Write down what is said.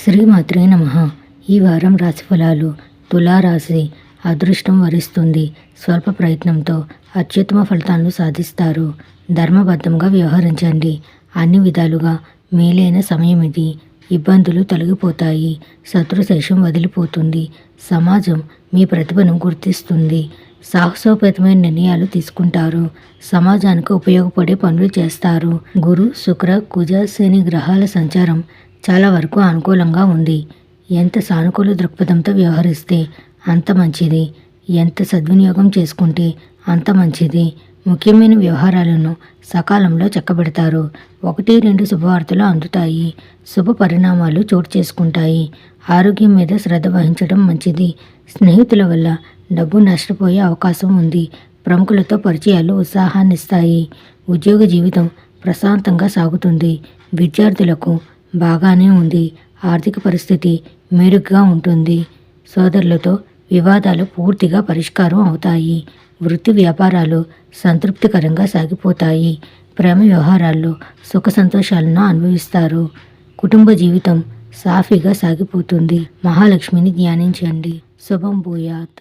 శ్రీమాత్రే నమః. ఈ వారం రాశిఫలాలు. తులారాశి. అదృష్టం వరిస్తుంది. స్వల్ప ప్రయత్నంతో అత్యుత్తమ ఫలితాలను సాధిస్తారు. ధర్మబద్ధంగా వ్యవహరించండి. అన్ని విధాలుగా మేలైన సమయం ఇది. ఇబ్బందులు తొలగిపోతాయి. శత్రుశేషం వదిలిపోతుంది. సమాజం మీ ప్రతిభను గుర్తిస్తుంది. సాహసోపేతమైన నిర్ణయాలు తీసుకుంటారు. సమాజానికి ఉపయోగపడే పనులు చేస్తారు. గురు, శుక్ర, కుజ, శని గ్రహాల సంచారం చాలా వరకు అనుకూలంగా ఉంది. ఎంత సానుకూల దృక్పథంతో వ్యవహరిస్తే అంత మంచిది. ఎంత సద్వినియోగం చేసుకుంటే అంత మంచిది. ముఖ్యమైన వ్యవహారాలను సకాలంలో చక్కబెడతారు. 1-2 శుభవార్తలు అందుతాయి. శుభ పరిణామాలు చోటు చేసుకుంటాయి. ఆరోగ్యం మీద శ్రద్ధ వహించడం మంచిది. స్నేహితుల వల్ల డబ్బు నష్టపోయే అవకాశం ఉంది. ప్రముఖులతో పరిచయాలు ఉత్సాహాన్నిస్తాయి. ఉద్యోగ జీవితం ప్రశాంతంగా సాగుతుంది. విద్యార్థులకు బాగానే ఉంది. ఆర్థిక పరిస్థితి మెరుగ్గా ఉంటుంది. సోదరులతో వివాదాలు పూర్తిగా పరిష్కారం అవుతాయి. వృత్తి వ్యాపారాలు సంతృప్తికరంగా సాగిపోతాయి. ప్రేమ వ్యవహారాల్లో సుఖ సంతోషాలను అనుభవిస్తారు. కుటుంబ జీవితం సాఫీగా సాగిపోతుంది. మహాలక్ష్మిని ధ్యానించండి. శుభం భూయాత్.